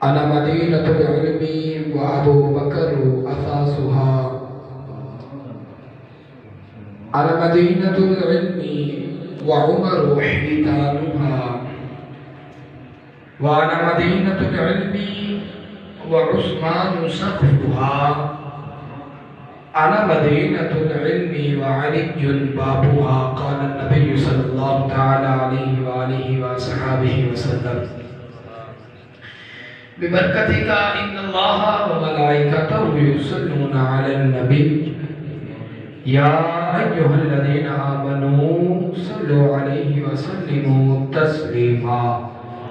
أنا مدينة العلم وأبو بكر أساسها. أنا مدينة العلم وعمر حيتانها. وأنا مدينة العلم وعثمان سقفها. أنا مدينة العلم وعلي بابها. قال النبي صلى الله تعالى عليه وآله وصحبه وسلم ببرکتک ان اللہ وملائکتہ یصلون علی النبی یا ایھا الذین آمنوا صلوا علیہ وسلموا تسلیما.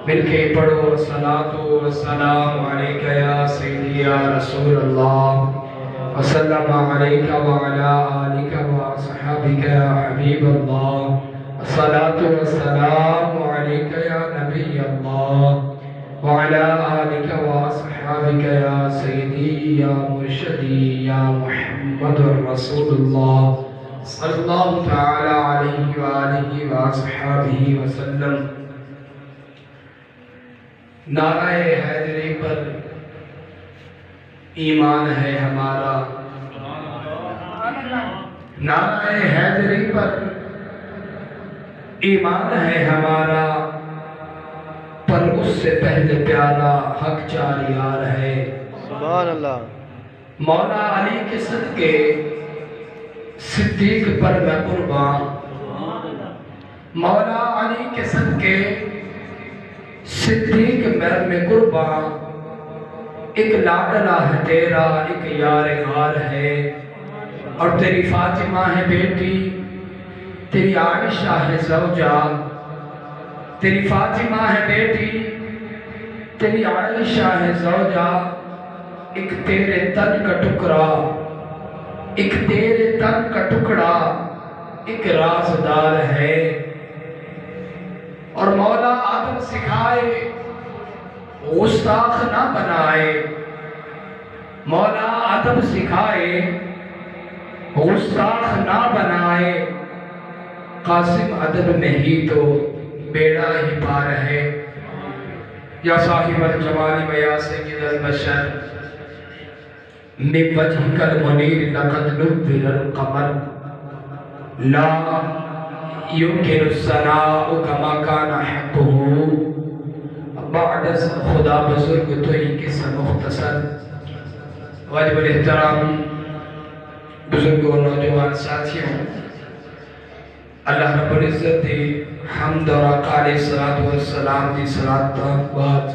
مل کے پڑھو الصلاۃ والسلام علیک یا سیدی یا رسول اللہ وسلم علیک وعلی آلک وصحبک یا حبیب اللہ. الصلاۃ والسلام علیک یا نبی اللہ وعلى آلك وأصحابك يا سيدي يا مرشدي يا محمد رسول الله صلى الله تعالى عليه وآله وأصحابه وسلم. نعرہ حیدری پر ایمان ہے ہمارا. نعرہ حیدری پر ایمان ہے ہمارا، پر اس سے پہلے پیارا حق چار یار ہے. سبحان اللہ. مولا علی کے صدقے صدیق پر میں قربان. مولا علی کے صدقے صدیق میں قربان. ایک لاڈلا ہے تیرا، ایک یار غار ہے، اور تیری فاطمہ ہے بیٹی، تیری عائشہ ہے زوجہ. تیری فاطمہ ہے بیٹی، تیری عائشہ ہے زوجہ. ایک تیرے تن کا ٹکڑا، ایک تیرے تن کا ٹکڑا، ایک رازدار ہے. اور مولا آدم سکھائے گستاخ نہ بنائے. مولا آدم سکھائے گستاخ نہ بنائے. قاسم ادب میں ہی تو بیڑا ہی پار ہے. یا صاحب الجمال و یا سید البشر من وجهك المنیر لقد نبر القمر لا يمكن الثناء كما كان حقه. بعد خدا بزرگ تو ہی قصہ مختصر. واجب الاحترام بزرگوں نوجوان ساتھیوں، اللہ رب العزت دی حمد اور آقا علیہ السلام دی صلاة تا بعد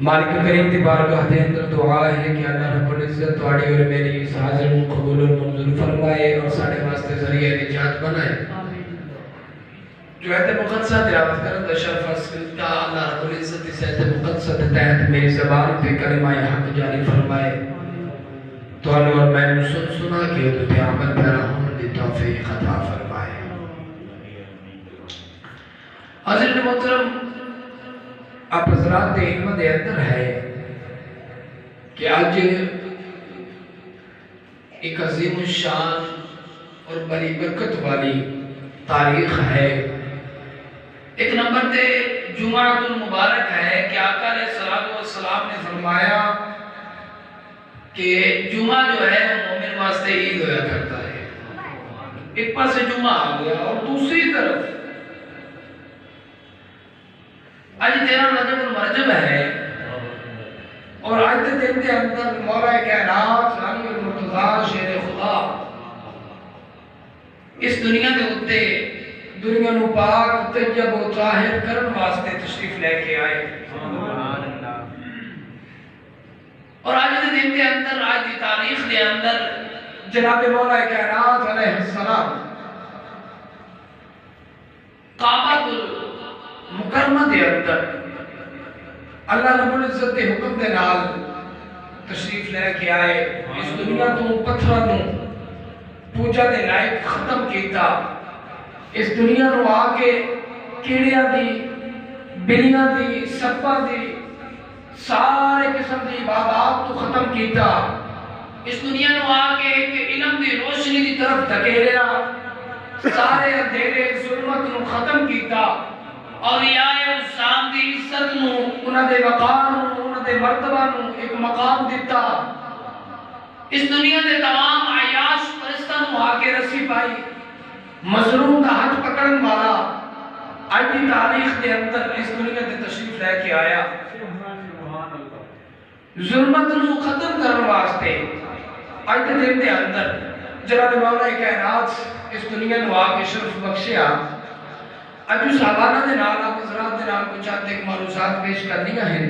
مالک کریم دی بارگاہ دے اندر دعا ہے کہ اللہ رب العزت تواڈی اور میری اس حاضر قبول و منظور فرمائے اور ساڑھے واسطے ذریعہ نجات بنائے. جو ایت مقدسہ تلاوت کرن دا شرف حاصل کا اللہ رب العزت اس ایت مقدسہ تحت میری زبان پہ کلمہ حق جاری فرمائے. تو اور میں نے سنا کہ تو پہ عمل پیرا ہوں دی توفیق عطا فرمائے. حضرت محترم، آپ حضرات علم دے اندر ہے کہ آج ایک عظیم الشان اور بڑی برکت والی تاریخ ہے. ایک نمبر تے جمعۃ المبارک ہے کہ آقا علیہ السلام نے فرمایا کہ جمعہ جو ہے وہ مومن واسطے عید ہویا کرتا ہے. ایک پاس سے جمعہ آ گیا، اور دوسری طرف آج 13 رجب المرجب ہے، اور آج کے دن کے اندر مولا کائنات ثانی المرتضیٰ شیر خدا اس دنیا کے اتے دنیا نو پاک طیب و طاہر کرن واسطے تشریف لے کے آئے. اور آج کے دن کے اندر، آج کی تاریخ کے اندر جناب مولا کائنات علیہ السلام کعبہ مکرمہ دے اندر اللہ رب العزت کے حکم دے نال تشریف لے کے آئے. اس دنیا تو پتھراں نو پوجا دے لائق ختم کیتا. اس دنیا نو آ کے کیڑیاں دی، بلیاں دی، سپاں دی، سارے قسم دی عبادات تو ختم کیتا. اس دنیا نو آ کے ایک علم دی روشنی دی طرف دھکیلیا. سارے اندھیرے ظلمت نو ختم کیتا اولیاء السلام دی عزت نو انہاں دے وقار نو انہاں دے مرتبہ نو ایک مقام دیتا اس دنیا دے تمام عیاش پرستاں نو آگے رسی پائی مظلوم دا ہاتھ پکڑن والا آج دی تاریخ دے اندر اس دنیا دے تشریف لے کے آیا ظلمت نو ختم کرنے واسطے آج دے دن دے اندر جناب مولا کائنات اس دنیا نو آگے شرف بخشیا اج اس حوالہ دے نال آپ حضرات دے نال کچھ چاہتے ایک معلومات پیش کرنی ہیں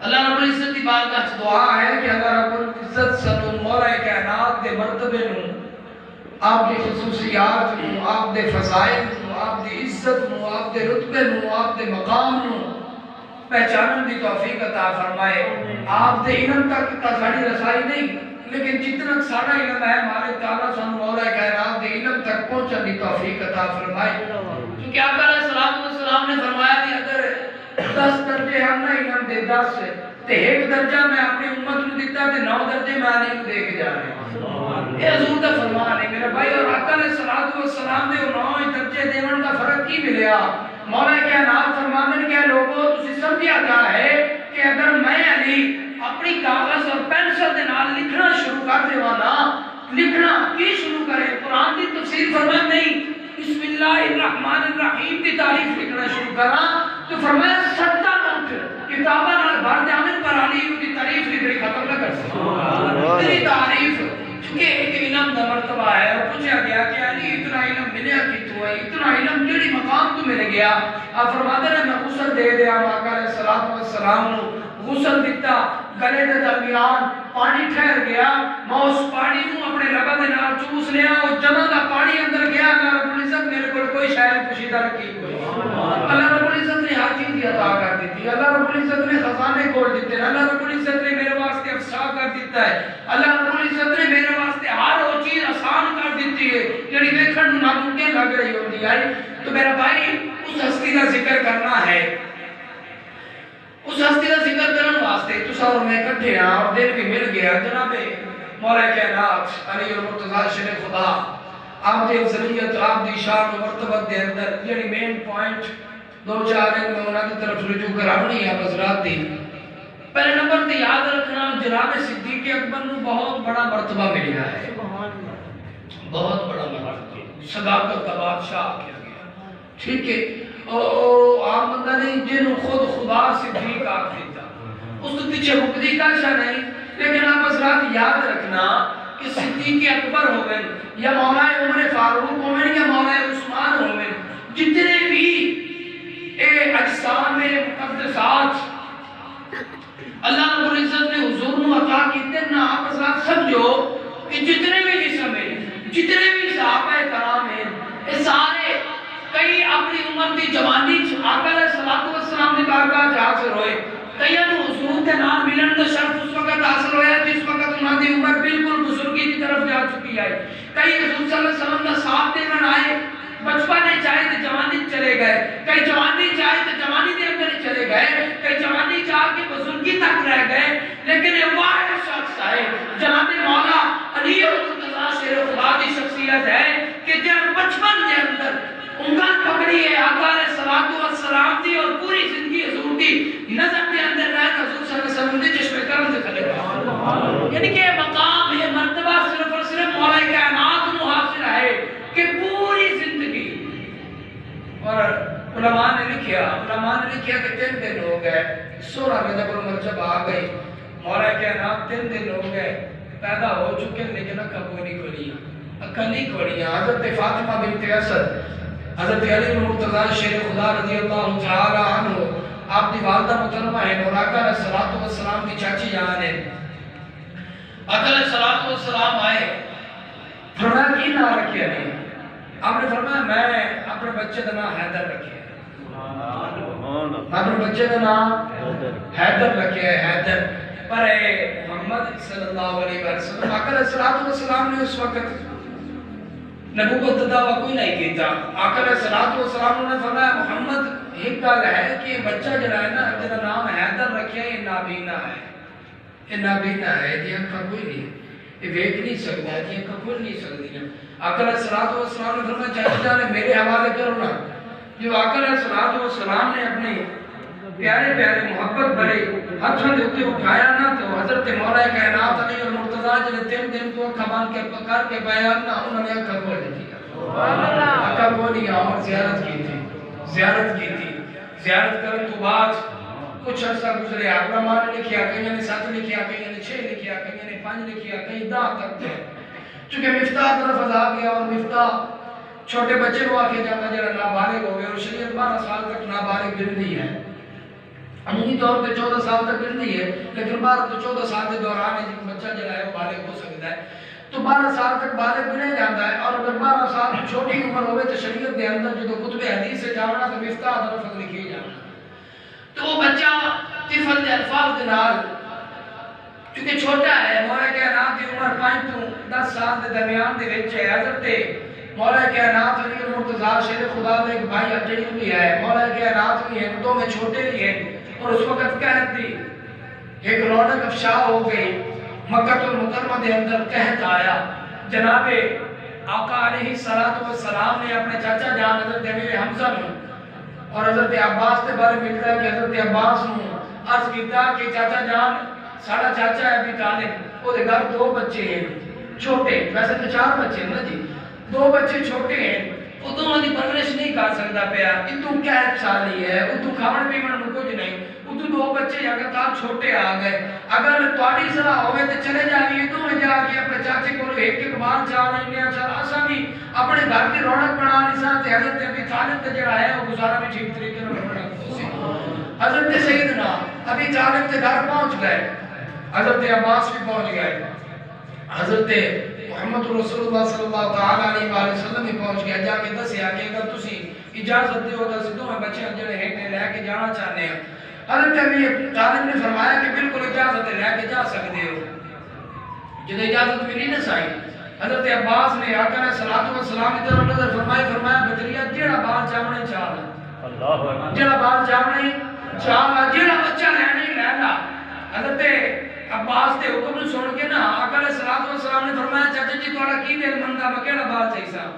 اللہ رب العزت کی بارگاہ سے دعا ہے کہ اللہ رب العزت سنو مولا کائنات دے مرتبے نو آپ کے خصوصیات نو آپ دے فضائل نو آپ دی عزت نو آپ دے رتبے نو آپ دے مقام نو پہچانن دی توفیق عطا فرمائے آپ دے علم تک ساڑی رسائی نہیں لیکن جتنا ساڑا علم ہے مالک تعالیٰ سن مولا کائنات دے علم تک پہنچن دی توفیق عطا فرمائے کیونکہ آپ علیہ السلام نے فرمایا کہ اگر 10 درجے ہم نہ علم دے 10 تے ایک درجہ میں اپنی امت کو دیتا تے 9 درجے میں آنے کو دے کے جا رہے ہیں یہ حضور دا فرمان ہے میرے بھائی اور آقا علیہ السلام دے 9 درجے دیون دا فرق کی ملیا مولا کائنات فرماندے کہ لوگوں تسی سمجھیا کیا ہے کہ اگر میں علی اپنی کاغذ اور پینسل دے نال لکھنا شروع کر دیواں نا لکھنا کی شروع کرے قرآن دی تفسیر فرمایا نہیں بسم اللہ الرحمن الرحیم دی تعریف لکھنا شروع کرا تو فرمایا 70 منٹ کتاباں نال بھر جاون پر علی دی تعریف لکھنی ختم نہ کر سکتا اتنی تعریف چونکہ ایک علم دا مرتبہ ہے اور پوچھا گیا کہ علی اتنا علم ملیا کتوں ہے اتنا علم کیڑی مقام تو مل گیا آپ فرماتے ہیں میں غسل دے دیا آقا علیہ السلام نو غسل دیتا گلے دے درمیان پانی ٹھہر گیا میں اس پانی نو اپنے لبا دے نال چوس لیا اور جنا دا پانی اندر گیا اللہ رب العزت میرے کو کوئی شاید پوشیدہ رکھی کوئی اللہ رب العزت نے ہر چیز عطا کر دیتی اللہ رب العزت نے خزانے کھول دیتے ہیں اللہ رب العزت نے میرے واسطے افشا کر دیتا ہے اللہ رب العزت نے میرے واسطے ہر وہ چیز آسان کر دیتی ہے جڑی دیکھن نو ناممکن لگ رہی ہوندی ہے تو میرا بھائی اس ہستی کا ذکر کرنا ہے اس ہستی کا ذکر کرنے واسطے تو اور میں اکٹھے ہیں اور دل بھی مل گیا جناب مولا کائنات علی المرتضی شیر خدا آپ دی افضلیت آپ دی شان و مرتبت دے اندر یعنی مین پوائنٹ 2-4 میں انہاں دی طرف رجوع کرانی ہے حضرات دی پہلے نمبر تے یاد رکھنا جناب صدیق اکبر نو بہت بڑا مرتبہ ملیا ہے بہت بڑا مرتبہ صداقت کا بادشاہ کیا گیا ٹھیک ہے عام بندہ نہیں جنہوں خود خدا صدیق آگ دیتا اس تو پیچھے مقدی کا شاہ نہیں لیکن آپ حضرات یاد رکھنا کہ صدیق اکبر ہوئے یا مولا عمر فاروق ہوئے یا مولا عثمان ہوئے جتنے بھی اجسام میں مقدسات اللہ رب العزت نے حضور نو عطا کیتے نا آپ حضرات سمجھو کہ جتنے بھی جسم ہیں جتنے بھی صحابہ کرام ہیں یہ سارے کئی اپنی عمر دی جوانی آقا علیہ السلام نے بارگاہ حاضر ہوئے کئی انہوں حضور کے نام ملن دا شرف اس وقت حاصل ہویا جس وقت انہوں دی عمر بالکل بزرگی کی طرف جا چکی ہے کئی حضور صلی اللہ علیہ وسلم دا ساتھ دیون آئے بچپنے چاہے تو جوانی چلے گئے کئی جوانی چاہے تو جوانی دے اندر چلے گئے کئی جوانی چاہ کے بزرگی تک رہ گئے لیکن یہ واحد شخص ہے جناب مولا علی المرتضی شیر خدا دی شخصیت ہے کہ جب بچپن کے اندر انگل پکڑی ہے آقا علیہ السلام دی اور پوری زندگی حضور دی نظر کے اندر رہے حضور صلی اللہ علیہ وسلم دی چشم کرم سے کھلے گئے یعنی کہ مقام یہ مرتبہ صرف اور صرف مولا کائنات نو حاصل ہے کہ پوری زندگی اور علماء نے لکھیا کہ 3 دن ہو گئے 16 میں جب مرجب آ گئی مولا کائنات 3 دن ہو گئے پیدا ہو چکے لیکن اکھا نہیں کھولی حضرت فاطمہ بنت اسد حضرت علی المرتضی شیر خدا رضی اللہ تعالی عنہ آپ دی والدہ محترمہ ہے اور آقا علیہ السلام کی چاچی جان ہے آقا علیہ السلام آئے فرمایا کی نام رکھے ابھی آپ نے فرمایا میں اپنے بچے کا نام حیدر رکھے اپنے بچے کا نام حیدر رکھے حیدر پر محمد صلی اللہ علیہ وسلم آقا علیہ السلام نے اس وقت نبوت دعویٰ کوئی نہیں کیتا آقا علیہ السلام نے فرمایا محمد ایک گل ہے کہ بچہ جڑا ہے نا جڑا نام حیدر رکھیا یہ نابینا ہے یہ نابینا ہے یہ اکھا کوئی نہیں یہ ویک نہیں سکتا ہے کہ کھول نہیں سکتی ہیں. آقا علیہ السلام نے فرمایا چاچا جان میرے حوالے کرو نا. جو آقا علیہ السلام نے اپنے پیارے پیارے محبت بھرے ہاتھوں کے اوپر اٹھایا نا تو حضرت مولا کائنات علی المرتضیٰ جنہیں 3 دن کو اکھا باندھ کے پکار کے بیان نہ انہوں نے اکھا کھول دی. اکھا کھولی اور زیارت کی تھی. زیارت کرنے تو بعد کچھ عرصہ گزرے. آقا ماں نے لکھیا کہیں نے 7 لکھیا کہیں نے 6 لکھیا کہیں نے 5 لکھیا کہیں 10 تک تھے. چونکہ مفتاح طرف آ گیا اور مفتاح چھوٹے بچے کو آکے جانا جڑا نابالغ ہو گئے اور شریعت 12 سال تک نابالغ گرنی ہے. عمومی طور پہ 14 سال تک گرنی ہے لیکن 12 تو 14 سال کے دوران ہے جب بچہ جڑا ہے وہ بالغ ہو سکتا ہے. تو 12 سال تک بالغ بنے جاتا ہے اور اگر 12 سال چھوٹی عمر ہوئے تو شریعت کے اندر جو کتب حدیث سے جانا تو مفتاح طرف لکھی جانا. تو وہ بچہ طفل دے الفاظ دے نال کیونکہ چھوٹا ہے مولا کائنات کی عمر 5 تو 10 سال دے درمیان دے وچ ہے. حضرت مولا کائنات علی المرتضیٰ شیر خدا دے ایک بھائی اٹیڑی بھی ہے. مولا کائنات بھی ہیں دو میں چھوٹے بھی ہیں اور اس وقت قحط تھی. ایک رونق افشا ہو گئی مکہ المکرمہ دے اندر قحط آیا. جناب آقا علیہ السلام نے اپنے چاچا جان حضرت امیر حمزہ نے اور حضرت عباس کے بارے ملتا ہے کہ حضرت عباس نے عرض کیتا کہ چاچا جان سارا چاچا ہے ابھی طالب وہ دے گھر 2 بچے ہیں چھوٹے. ویسے تو 4 بچے ہیں نا جی. 2 بچے چھوٹے ہیں وہ دونوں دی پرورش نہیں کر سکتا پیا. اتو قحط سالی ہے اتو کھاون پیون نوں کچھ نہیں. اتو 2 بچے اگر تا چھوٹے آ گئے اگر تواڈی صلاح ہوے تے چلے جاویے تو جا کے اپنے چاچے کو ایک بار چاہ لینے چل اساں بھی اپنے گھر دی رونق بنا لیساں تے حضرت ابی طالب تے جڑا ہے وہ گزارا بھی ٹھیک طریقے نال ہونا سی. حضرت سیدنا ابی طالب تے گھر پہنچ گئے. حضرت عباس بھی پہنچ گئے. حضرت محمد رسول اللہ صلی اللہ تعالی علیہ وآلہ وسلم بھی پہنچ گیا. جا کے دسیا کہ اگر تسی اجازت دیو تو اسی دونوں بچے جڑے ہیں لے کے جانا چاہتے ہیں. حضرت ابی طالب نے فرمایا کہ بالکل اجازت لے کے جا سکتے ہو. جب اجازت ملی نہ سائی حضرت عباس نے آقا علیہ السلام کی طرف نظر فرمایا بکریا جیڑا بال چاونے چاہنا اللہ جیڑا بال چاونے چاہنا جیڑا بچہ لینے لینا. حضرت عباس دے حکم سن کے نا آقا علیہ السلام نے فرمایا چاچا جی تھوڑا کی دل منگا میں کیڑا بال چاہیے سا.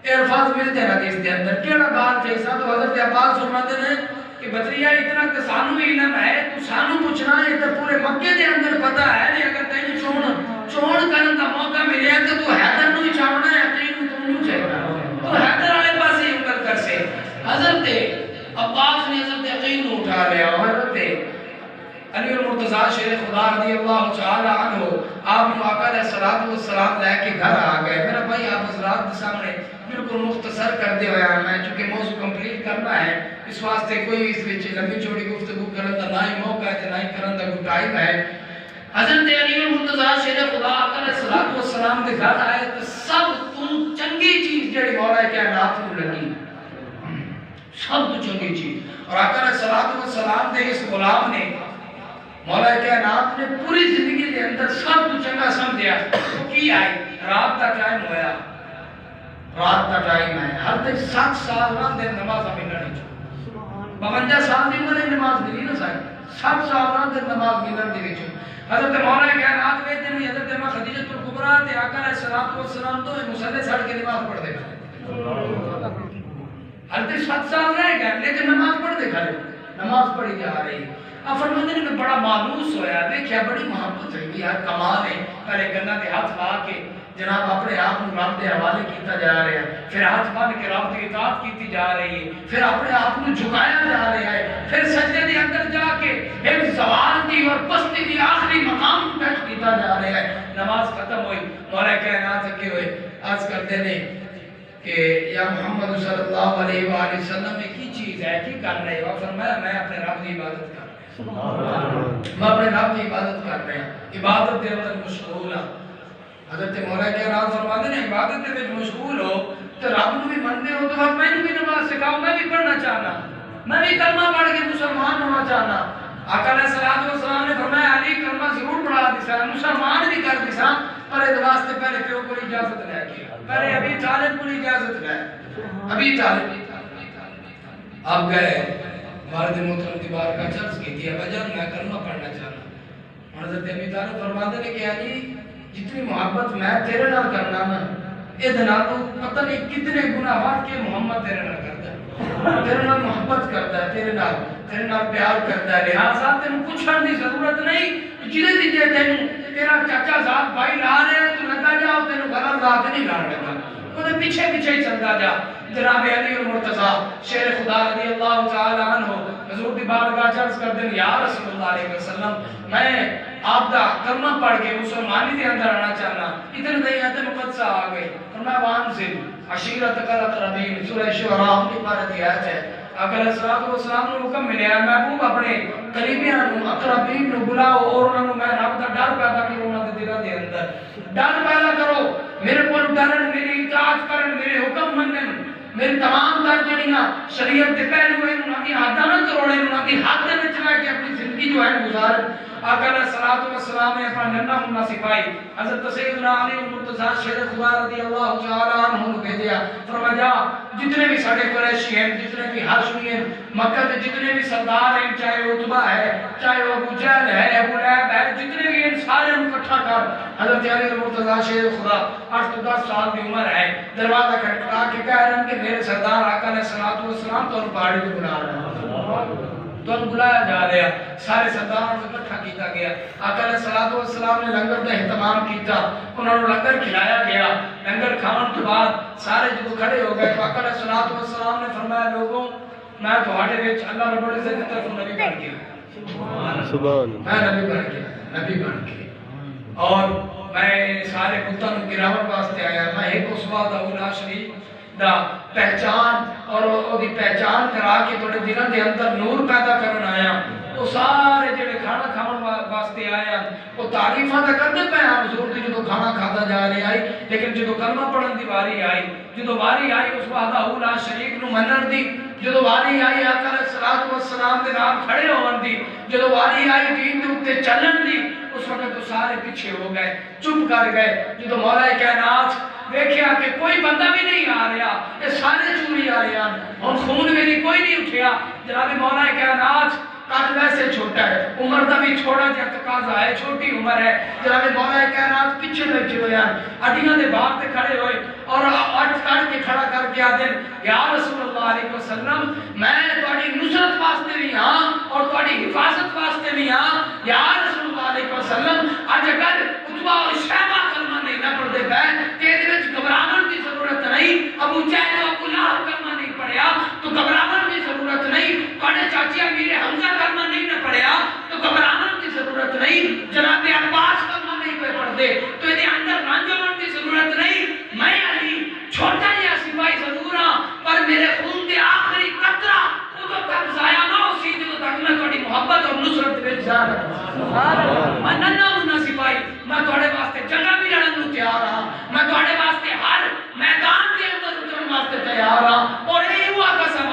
اے الفاظ ملتے ہیں حدیث کے اندر کیڑا بال چاہیے سا. تو حضرت عباس فرماتے ہیں کہ بطریہ اتنا کہ سانو علم ہے تو سانو پوچھنا ہے تو پورے مکے دے اندر پتا ہے کہ اگر تینوں چون کرن دا موقع ملیا تو تو حیدر نو ہی چاہنا ہے تینوں تو نہیں چاہنا تو حیدر والے پاس ہی انکر کر سے. حضرت عباس نے حضرت یقین نو اٹھا لیا. حضرت علی المرتضیٰ شیر خدا رضی اللہ تعالی عنہ آپ آقا علیہ السلام لے کے گھر آ گئے. میرا بھائی آپ حضرات کے سامنے بالکل مختصر کر دے ہویا میں چونکہ موضوع کمپلیٹ کرنا ہے اس واسطے کوئی اس وچ لمبی چوڑی گفتگو کرن دا نہ ہی موقع ہے تے نہ ہی کرن دا کوئی ٹائم ہے. حضرت علی المرتضیٰ شیر خدا آقا علیہ السلام کے گھر آئے تو سب تو چنگی چیز جڑی مولا کائنات نوں لگی سب تو چنگی چیز. اور آقا علیہ السلام دے اس غلام نے مولا کائنات نے پوری زندگی کے اندر سب تو چنگا سمجھیا. وہ کی آئی رات کا ٹائم ہویا رات کا ٹائم ہے. ہر تک 7 سال رات دن نماز ہمیں لڑی چھو 52 سال دی عمر نماز ملی نہ سائی 7 سال رات دن نماز ملن دی وچ حضرت مولا کائنات ویتے ہیں حضرت امام خدیجہ الکبریٰ تے آقا علیہ السلام تو مصلی چھڑ کے نماز پڑھ دے کھڑے. ہر تک 7 سال رہ گئے لیکن نماز پڑھ دے کھڑے نماز پڑھی جا رہی. اب فرماتے ہیں کہ بڑا مانوس ہویا دیکھیا بڑی محبت ہے یار کمال ہے. پہلے گنہ دے ہاتھ لا کے جناب اپنے آپ کو رب دے حوالے کیتا جا رہا ہے پھر ہاتھ بن کے رب دی اطاعت کیتی جا رہی ہے پھر اپنے آپ کو جھکایا جا رہا ہے پھر سجدے دے اندر جا کے ایک زوال دی اور پستی دی آخری مقام پیش کیتا جا رہا ہے. نماز ختم ہوئی مولا کائنات اگے ہوئے عرض کرتے ہیں کہ یا محمد صلی اللہ علیہ وآلہ وسلم میں کی چیز ہے کی کر رہے ہو. فرمایا میں اپنے رب دی عبادت کر میں اپنے رب کی عبادت کر رہے ہیں عبادت دے اندر مشغول ہوں. حضرت مولا کائنات فرماتے ہیں عبادت دے وچ مشغول ہو تو رب نو بھی منتے ہو تو میں بھی نماز سکھاؤ میں بھی پڑھنا چاہنا میں بھی کلمہ پڑھ کے مسلمان ہونا چاہنا. آقا علیہ السلام نے فرمایا علی کلمہ ضرور پڑھا دیسا مسلمان بھی کر دیسا پر اس واسطے پہلے پیو کو اجازت لے کے پہلے ابھی طالب کو اجازت لے ابھی طالب اب گئے والد محترم کی بارگاہ عرض کی تھی ابا جان میں کلمہ پڑھنا چاہنا. حضرت ابی طالب فرماتے ہیں کہ علی جتنی محبت میں تیرے نال کرنا نا یہ دنالو پتہ نہیں کتنے گناہات کے محمد تیرے نال کرتا ہے، تیرے نال محبت کرتا ہے، تیرے نال پیار کرتا ہے، لہٰذا تینوں پوچھن دی ضرورت نہیں جدے دی جے تینوں تیرا چاچا ذات بھائی لا رہے ہیں تو لگا جاؤ تینوں گھر ذات نہیں لا لگا وہ پیچھے پیچھے ہی چلتا جا۔ جناب علی المرتضیٰ شیر خدا رضی اللہ تعالی عنہ حضور دی بارگاہ عرض کر دیں یا رسول اللہ علیہ وسلم میں آپ دا کلمہ پڑھ کے مسلمانی دے اندر آنا چاہنا، ادھر دے آیت مقدسہ آ گئی فرمایا وانزل عشیرتک الاقربین سورہ شعراء کی بارہ آیت ہے۔ آقا علیہ السلام نے حکم ملیا محبوب اپنے قریبیاں اقربین نو بلاؤ اور انہوں میں رب دا ڈر پیدا کرو انہوں دے دلوں دے اندر ڈر پیدا کرو، میرے کو ڈرن، میری اطاعت کرن، میرے حکم منن، میری تمام تر جڑیاں شریعت دے پہلو ہیں انہاں دی حداں نہ توڑے، انہاں دی حد دے وچ رہ کے اپنی زندگی جو ہے گزارن۔ آقا علیہ السلام نے اپنا ننھا منھا سپاہی حضرت سیدنا علی المرتضیٰ شیر خدا رضی اللہ تعالی عنہ کو بھیجا، فرمایا جا جتنے بھی سارے قریشی ہیں، جتنے بھی ہاشمی ہیں، مکہ کے جتنے بھی سردار ہیں، چاہے عتبہ ہے، چاہے وہ ابو جہل ہے، ابو لہب ہے، جتنے بھی ہیں سارے ان اکٹھا کر۔ حضرت علی المرتضیٰ شیر خدا 8 تو 10 سال کی عمر ہے، دروازہ کھٹکھٹا کے کہہ رہے ہیں کہ میرے سردار آقا علیہ السلام تو پہاڑی کو بلا رہے ہیں، تو ان بلایا جا رہا ہے، سارے سرداروں کو اکٹھا کیتا گیا۔ آقا علیہ السلام نے لنگر کا اہتمام کیتا، انہوں نے لنگر کھلایا گیا، لنگر کھان کے بعد سارے جو کھڑے ہو گئے، آقا علیہ السلام نے فرمایا لوگوں میں تہاڈے وچ اللہ رب العزت کی طرف نبی بن گیا، سبحان میں نبی بن کے اور میں سارے بتاں نوں گراوٹ واسطے آیا، میں ایک اس وحدہ لا شریک دا پہچان اور دی پہچان کرا کے تھوڑے دلوں دے اندر نور پیدا کرن آیا۔ وہ سارے جڑے کھانا کھاون واسطے آیا وہ تعریفاں تے کردے پے حضور دی جدوں کھانا کھادا جا رہا آئی، لیکن جدوں کلمہ پڑھن دی واری آئی، جدوں واری آئی اس وحدہ لا شریک نو منن دی، جدوں واری آئی آقا علیہ السلام دے نام کھڑے ہون دی، جدوں واری آئی دین دے اوتے چلن دی، اس وقت تو سارے پیچھے ہو گئے، چپ کر گئے۔ جدوں مولا کائنات دیکھیا کہ کوئی بندہ بھی نہیں آ رہا، یہ سارے چوری آ رہے ہیں اور خون میری کوئی نہیں اٹھیا، جناب مولا کائنات قد ویسے چھوٹا ہے، عمر دا بھی چھوڑا جا تقاضا ہے، چھوٹی عمر ہے، جناب مولا کائنات پیچھے بیٹھے ہوئے ہیں، اڈیاں دے باہر تے کھڑے ہوئے اور اٹھ کر کے کھڑا کر کے آدھے یا رسول اللہ علیہ وسلم میں تہاڈی نصرت واسطے بھی ہاں اور تہاڈی حفاظت واسطے بھی ہاں، یا رسول اللہ علیہ وسلم اج اگر عتبہ اور شیبہ کلمہ نہیں نہ پڑھتے پے تے دے وچ گھبراون دی ضرورت نہیں، ابو جہل ابو لہب کلمہ نہیں پڑھیا تو گھبراون دی ضرورت نہیں، تہاڈے چاچی امیر حمزہ کلمہ نہیں نہ پڑھیا تو گھبراون دی ضرورت نہیں، جناب عباس کلمہ نہیں پڑھتے تو یہ اندر رنج ہون دی ضرورت نہیں۔ میں علی چھوٹا یا سپاہی ضرور ہاں پر میرے خون دے آخری قطرہ ادھر تک ضائع نہ ہو سی جدوں تک میں تہاڈی محبت اور نصرت وچ جا رہا میں ننھا منھا سپاہی، میں تہاڈے واسطے جنگاں بھی لڑن نوں تیار ہاں، میں تہاڈے واسطے ہر میدان دے اندر اترن واسطے تیار ہاں۔ اور یہ ہوا قسم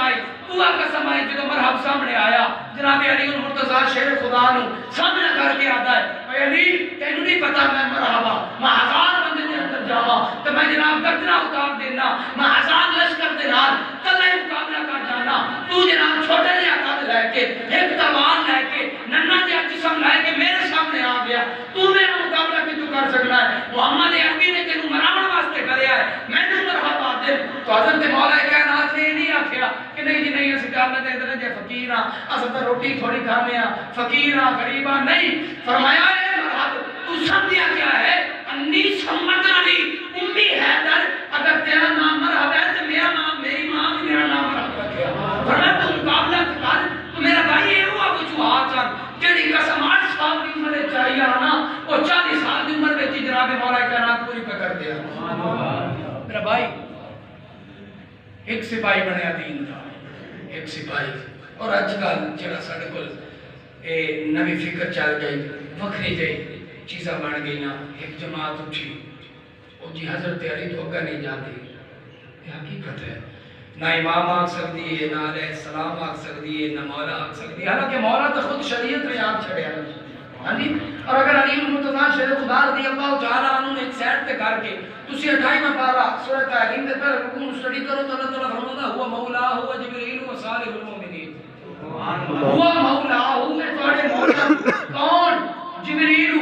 آئی جدوں مرحب سامنے آیا، جناب علی المرتضیٰ شیر خدا نو سامنے کر کے آتا ہے اے علی تینوں نہیں پتا میں مرحبا میں 1000 بندے دے اندر جاواں تے میں جناب گردنہ اتار دینا، میں 1000 لشکر دے نال کلے مقابلہ کر جانا، تو جناب چھوٹے جہا قد لے کے ایک تلوار لے کے ننھا جہا جسم لے کے میرے سامنے آ گیا، تو میرا مقابلہ کیوں کر سکنا ہے؟ محمد عربی نے تینوں مراون واسطے کریا ہے، میں نے مرحبا دے تو حضرت مولا کائنات نے نہیں آکھیا کہ نہیں جی نہیں اسی کارنے دے دے جے فقیر ہاں اصل تے روٹی تھوڑی کھانے ہاں فقیر ہاں غریب ہاں، نہیں فرمایا اے مرحب تو سمجھیا کیا ہے انی سمت علی امی حیدر اگر تیرا نام مرحب ہے تو میرا نام میری ماں بھی میرا نام مرحب رکھیا، فرمایا تو مقابلہ کر تو میرا بھائی یہ ہوا کچھ ہاتھ چل جڑی قسم 8 سال کی عمر چاہیے نا وہ 40 سال کی عمر میں جناب مولا کائنات پوری پکڑ دیا۔ میرا بھائی ایک سپاہی بنیا دین دا، ایک سپاہی اور اج کل جڑا ساڈے کول اے نوی فکر چل گئی وکھری جہی چیزاں بن گئیاں، ایک جماعت اٹھی وہ جی حضرت علی تو اگا نہیں جاتی، یہ حقیقت ہے، نہ امام آگ سکتی ہے، نہ علیہ السلام آگ سکتی ہے، نہ مولا آگ سکتی ہے، حالانکہ مولا تو خود شریعت میں آگ چھڑیا ہے۔ اور اگر علی المرتضیٰ شیر خدا رضی اللہ تعالیٰ عنہ نے ایک سیٹ تے کر کے تسی 28واں پارہ سورہ تحریم دے پہلے رکوع سٹڈی کرو تو اللہ تعالیٰ فرماتا ہوا مولا ہوا جبریل و صالح المؤمنین، ہوا مولا ہوا تواڈے مولا کون؟ جبریل،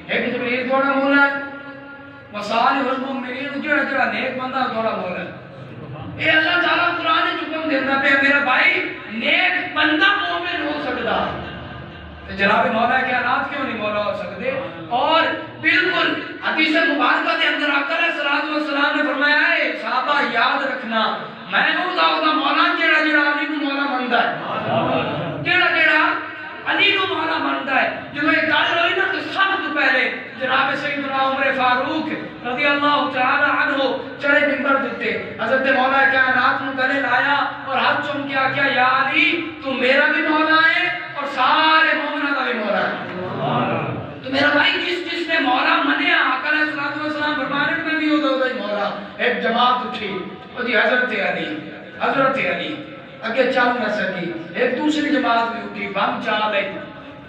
ایک جبریل تواڈا مولا نیک بندہ تھوڑا مولا اے اللہ تعالیٰ قرآن حکم دیتا پہ میرا بھائی نیک بندہ مومن ہو سکتا جناب مولا کائنات کیوں نہیں مولا ہو سکتے؟ اور بالکل حدیث مبارکہ کے اندر آقا علیہ السلام نے فرمایا ہے صحابہ یاد رکھنا میں ہوتا مولا جیڑا جیڑا علی کو مولا منتا ہے جیڑا جیڑا علی کو مولا منتا ہے جو یہ گل ہوئی نا تو سب تو پہلے جناب سیدنا عمر فاروق رضی اللہ تعالی عنہ چڑھے منبر دیتے حضرت مولا کائنات نے گلے لایا اور ہاتھ چوم کے کیا یا علی تو میرا بھی مولا ہے اور سارے مومنوں کا بھی مولا ہے تو میرا بھائی جس نے مولا منیا آقا علیہ السلام فرمانے میں بھی ہوتا ہی مولا ایک جماعت اٹھی وہ جی حضرت علی اگے چل نہ سکی ایک دوسری جماعت بھی اٹھی بم چال ہے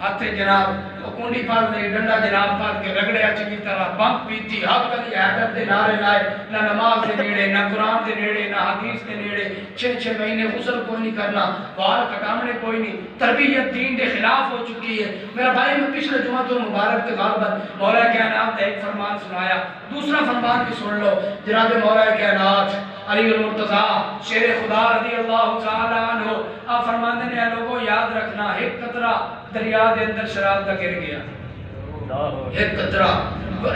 ہاتھے جناب وہ کنڈی پھڑ لے ڈنڈا جناب پھڑ کے رگڑے اچھی طرح بم پیتی حق علی حیدر دے نعرے لائے نہ نماز دے نیڑے نہ قرآن دے نیڑے نہ حدیث دے نیڑے 6 مہینے غسل کوئی نہیں کرنا وال کٹامنے کوئی نہیں تربیت دین دے خلاف ہو چکی ہے میرا بھائی میں پچھلے جمعہ تو مبارک کے غالباً مولا کائنات نے ایک فرمان سنایا دوسرا فرمان بھی سن لو جناب مولا کائنات علی المرتضیٰ شیر خدا رضی اللہ تعالی عنہ آپ فرمانے نے لوگوں یاد رکھنا ایک قطرہ دریا دے اندر شراب کا گر گیا ایک قطرہ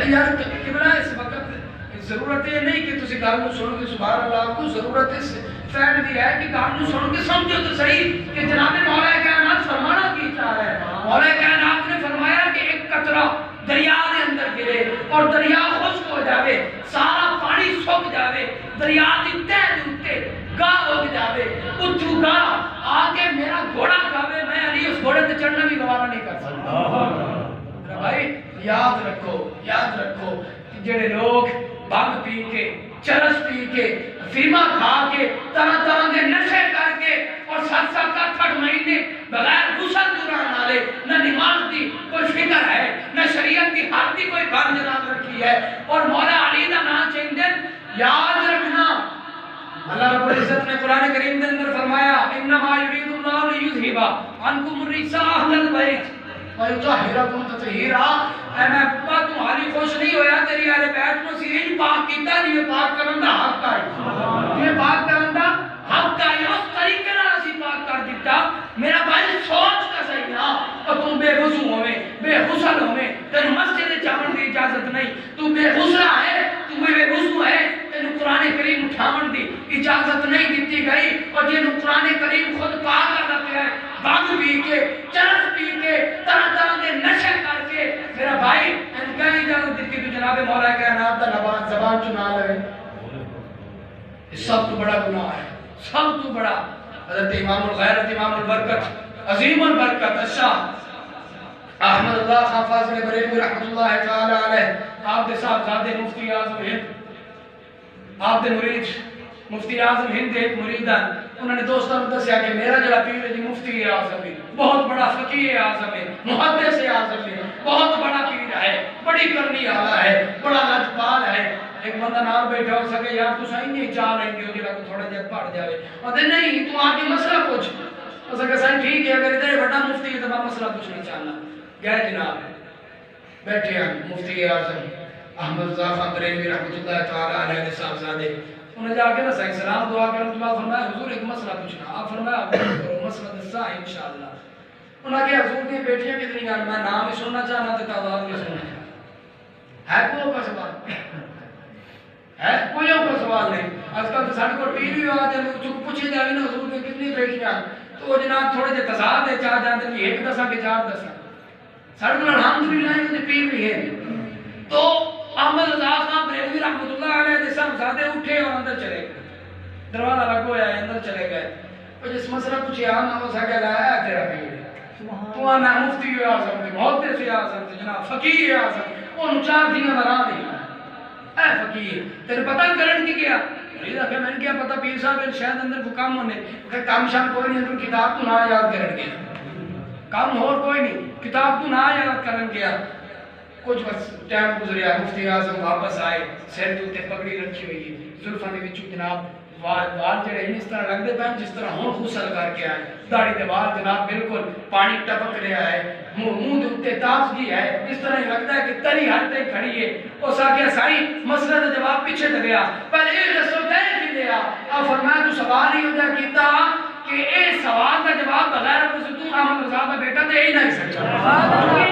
یار قبلہ اس وقت ضرورت یہ نہیں کہ تسی گل نو سنو گے سبحان اللہ کو ضرورت اس فیڈ دی ہے کہ گل نو سنو گے سمجھو تو صحیح کہ جناب مولا کائنات فرمانا کی چاہ رہا ہے مولا کائنات نے فرمایا کہ ایک قطرہ دریا دے اندر گرے اور دریا خشک ہو جاوے سارا پانی سوک جاوے دریا دی تہ دے اوتے گاہ ہو جاوے اٹھو گاہ آگے میرا گھوڑا کھاوے میں علی اس گھوڑے تے چڑھنا بھی گوارا نہیں کر سکتا بھائی یاد رکھو جڑے لوگ بھنگ پی کے چرس پی کے فیما کھا کے طرح طرح کے نشے کر کے اور 7-8 مہینے بغیر غسل دوران والے نہ نماز دی کوئی فکر ہے نہ شریعت کی حد کی کوئی بات جناب رکھی ہے اور مولا علی دا نام چاہیے یاد رکھنا اللہ رب العزت نے قرآن کریم کے اندر فرمایا انما یرید اللہ لیذھب عنکم الرجس اہل البیت ویطہرکم تطہیرا اے میں پاک تمہاری خوش نہیں ہویا تیری اہل بیت کو سی پاک کیتا نہیں پاک کرن دا حق ہے یہ پاک کرن دا حق ہے اس طریقے نال اسی پاک کر دیتا میرا بھائی سوچ کا صحیح نہ اور تم بے وضو ہوے بے غسل ہوے تینوں مسجد جاون دی اجازت نہیں تو بے غسل ہے تو بے وضو ہے تینوں قرآن کریم اٹھاون دی اجازت نہیں دیتی گئی اور جنوں قرآن کریم خود پاک کرتا پیا ہے بھنگ پی کے چرس پی کے طرح طرح کے نشے کر کے میرا بھائی ان کا اجازت دیتی تو جناب مولا کائنات دا زبان چنا لے سب تو بڑا گناہ ہے سب تو بڑا حضرت امام الغیرت امام البرکت عظیم البرکت الشاہ احمد اللہ خان فاضل بریلوی رحمت اللہ تعالی علیہ آپ دے صاحبزادے مفتی اعظم ہند آپ دے مرید مفتی اعظم ہند ایک مریدان انہوں نے دوستوں نے دسیا کہ میرا جڑا پیر ہے جی مفتی اعظم ہے بہت بڑا فقیہ اعظم ہے محدث اعظم ہے بہت بڑا پیر ہے بڑی کرنی والا ہے بڑا لجپال ہے ایک بندہ نال بیٹھا ہو سکے یار تو سائیں گے چاہ لیں گے جڑا کو تھوڑا جہا پڑ جاوے اور نہیں تو آگے مسئلہ پوچھ تو سکے سائیں ٹھیک ہے اگر ادھر بڑا مفتی ہے تو میں مسئلہ کچھ نہیں چاہنا گئے جناب بیٹھے ہیں مفتی اعظم احمد رضا خان بریلوی رحمۃ اللہ تعالی علیہ صاحبزادے انہیں جا کے نا سائیں سلام دعا کرنے کے بعد فرمایا حضور ایک مسئلہ پوچھنا آپ فرمایا کرو مسئلہ دسا ہے انشاءاللہ انہوں نے کہا حضور کی بیٹیاں کتنی گھر میں نام ہی سننا چاہنا تو تعداد بھی سننا ہے کوئی کا سوال ہے کوئی کا سوال نہیں آج کل تو ساڑھے کو ٹی وی ہوا جب چک پوچھے جائے نا حضور کی کتنی بیٹیاں تو وہ جناب تھوڑے جے تضاد ہے چاہ جانتے کہ ایک دسا کہ 4 دسا ساڑھے کو الحمدللہ یہ پیر بھی ہے تو احمد رضا خان بریلوی رحمۃ اللہ علیہ کے صاحبزادے اٹھے اور اندر چلے گئے دروازہ لگو ہے اندر چلے گئے اور جس مسئلہ کچھ یاد نہ ہو سکے لایا تیرا پیر تو آنا مفتی اعظم تھے محدث اعظم تھے جناب فقیہ اعظم ان 4 دنوں کا راہ نہیں اے فقیہ تیرے پتہ کرن کی کیا مریدہ کہ میں نے کیا پتہ پیر صاحب شاید اندر کو کام ہونے کہ کام شام کوئی نہیں اندر کتاب تو نہ یاد کرن گیا کام اور کوئی نہیں کتاب تو نہ یاد کرن گیا کچھ بس ٹائم گزریا مفتی اعظم واپس آئے سر دوتے پگڑی رکھی ہوئی زلفان کے وچوں جناب وال جڑے اس طرح لگتے پہ جس طرح ہون غسل کر کے آئے، داڑھی دے وال جناب بالکل پانی ٹپک رہا ہے، منہ دے تازگی ہے، اس طرح ہی لگتا ہے کہ تری ہر تے کھڑی ہے۔ اس آگیا سائی مسئلہ دا جواب پیچھے دے گیا، پہلے ایک رسول دے کی لیا، اور فرمایا تو سوال ہی ہو جا کیتا کہ اے سوال کا جواب بغیر تو احمد رضا کا بیٹا دے ہی نہیں سکتا۔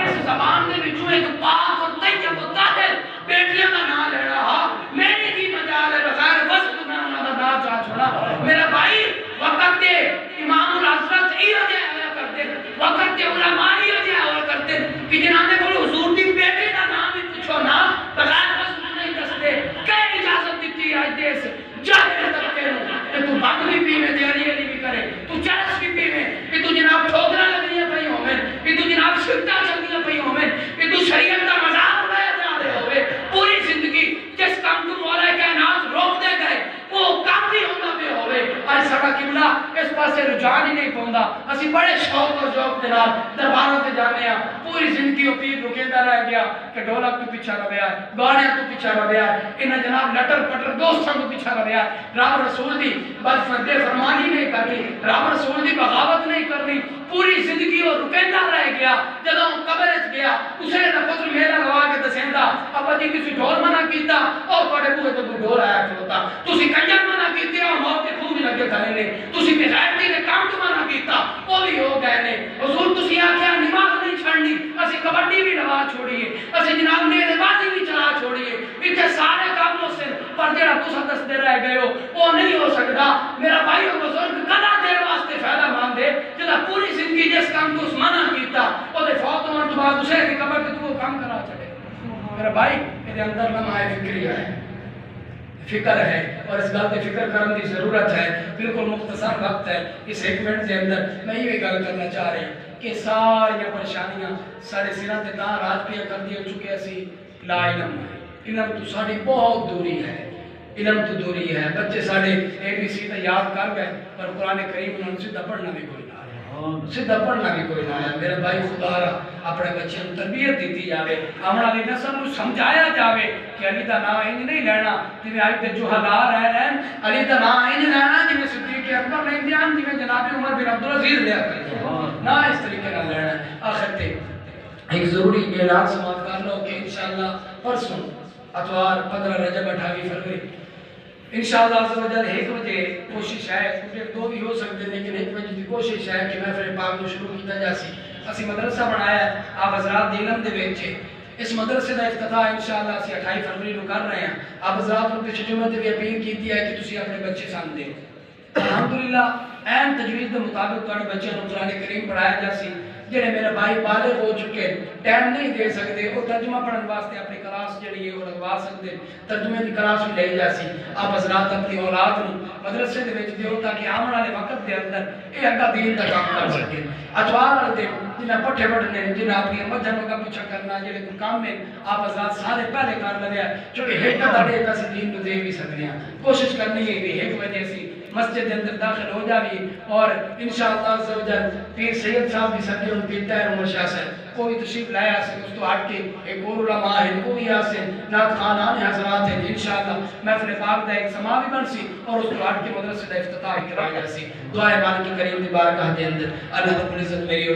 اس زبان دے وچوں ایک پاک اور طیب و طاہر بیٹیاں کا نام لے رہا، میری کی مجال ہے بغیر وقت میں انہاں دا نام چاہ چھوڑا۔ میرا بھائی وقت دے امام الحضرت ہی ہو جائے آیا کرتے، وقت دے علماء ہی ہو جائے آیا کرتے کہ جنہاں نے کوئی حضور دی بیٹے کا نام بھی پوچھو نا بغیر وقت نہیں دستے۔ کئی اجازت دیتی آج دیس جاہر طبقے نو کہ تو بھگ بھی پیوے دیاری علی بھی کرے، تو چرس بھی پیوے، کہ تو جناب ٹھوکرا لگنیاں پئی ہوئے، کہ تو جناب سکتا چلنیاں پئی ہوئے، کہ تو شریعت کا مذاق اڑایا جا رہے ہوئے۔ پوری زندگی جس کام کو مولا کائنات روک دے گئے وہ کام بھی ہونا پہ ہوئے، اور سڑا قبلہ اس پاسے رجحان ہی نہیں پہندا۔ اسی بڑے شوق اور ذوق کے نال درباروں سے جانے ہیں، پوری زندگی پیر رکیندہ رہ گیا کہ ڈھولک تو پیچھا رہیا ہے، گانے تو پیچھا رہیا ہے، انہیں جناب لٹر پٹر دوستوں کو پیچھا رہیا ہے، رب رسول دی بس بے فرمانی نہیں کرنی، رب رسول دی بغاوت نہیں کرنی، پوری زندگی وہ رکیندہ رہ گیا۔ جب ہم قبر اچ گیا اسے نہ فضل میلہ لگا کے دسیندا ابا جی کسی ڈھول منع کیتا اور تواڈے بوئے تے کوئی ڈھول آیا کھلوتا، تسی کنجر منع کیتے اور موت کے خوہ بھی لگے کھڑے نے، تسی بغیرتی نے کام تو منع کیتا وہ بھی ہو گئے نے۔ حضور تسی آکھیا نماز نہیں چھڑنی، اسی کبڈی بھی لوا چھوڑیے، اسی جناب نیزے بازی بھی چلا چھوڑیے، اتنے سارے کاموں سے پر جڑا تسا دستے رہ گئے ہو وہ نہیں ہو سکتا۔ میرا بھائی اور بزرگ کدا دیر واسطے فائدہ مان دے جدا پوری زندگی جس کام کو اس منع کیتا وہ دے فوت ہونے تو بعد اسے کی قبر تے تو وہ کام کرا چھڑے۔ میرا بھائی میرے اندر لمحہ فکری ہے، فکر ہے، اور اس گل تے فکر کرنے کی ضرورت ہے۔ بالکل مختصر وقت ہے، اس ایک منٹ کے اندر میں یہ گل کرنا چاہ رہا ہوں کہ ساری پریشانیاں سارے سراں تے تاں راج پیا کر دی چکے اسی لا علم ہے، علم تو ساری بہت دوری ہے، علم تو دوری ہے۔ بچے سارے اے بی سی تے یاد کر گئے پر قرآن کریم انہوں سیدھا پڑھنا بھی کوئی نہ آیا، سیدھا پڑھنا بھی کوئی نہ آیا۔ میرے بھائی خدا را اپنے بچے کو تربیت دیتی جاوے، آمنا علی نسل کو سمجھایا جاوے کہ علی دا نام انج نہیں لینا جویں آج تے جوہلا رہ رہے ہیں، علی دا نام انج لینا جویں صدیق اکبر نے بیان جویں جناب عمر بن عبدالعزیز لیا کرتے نہ اس طریقے نہ لینا۔ آخر تے ایک ضروری اعلان سماعت کر لو کہ انشاءاللہ پرسوں اتوار 15 رجب 28 فروری انشاءاللہ عز و جل 1 بجے کوشش ہے، کیونکہ 2 بھی ہو سکتے ہیں لیکن 1 بجے کی کوشش ہے کہ محفل پاک کو شروع کیتا جاسی۔ اسی مدرسہ بنایا ہے آپ حضرات دیلم دے ویچے، اس مدرسے دا افتتاح انشاءاللہ اسی 28 فروری کو کر رہے ہیں۔ آپ حضرات کو پچھے جمعہ تے بھی اپیل کیتی ہے کہ تسی اپنے بچے سان دے۔ الحمدللہ اہم تجویز دے مطابق تواڈے بچے کو قرآن کریم پڑھایا جاسی۔ جڑے میرے بھائی بالغ ہو چکے ٹائم نہیں دے سکتے وہ ترجمہ پڑھن واسطے اپنی کلاس جڑی ہے وہ لگوا سکتے، ترجمے کی کلاس بھی لے جاسی۔ آپ حضرات اپنی اولاد کو مدرسے دے وچ دیو تاکہ آمن والے وقت دے اندر یہ اگا دین دا کام کر سکے۔ اتوار والے دن جنہیں پٹھے پڑھنے جنہیں اپنی مجھن کا پیچھا کرنا جڑے کوئی کام میں آپ حضرات سارے پہلے کر لگے ہیں، چونکہ ایک کا ڈے کا دین کو دے بھی سکتے ہیں۔ کوشش کرنی ہے کہ 1 بجے سی مسجد اندر داخل ہو جاوی اور انشاءاللہ عز و جل پیر سید صاحب بھی سکتے ان کی تیر عمر شاہ سے کوئی تشریف لایا سے اس تو ہٹ کے ایک اور علماء ہے کوئی آسے نات خانان حضرات ہیں انشاءاللہ محفل پاک دا ایک سما بھی بن سی اور اس تو ہٹ کے مدرسے دا افتتاح کرا گیا سی۔ دعائے مالک کریم دی بارگاہ دے اندر اللہ رب العزت میری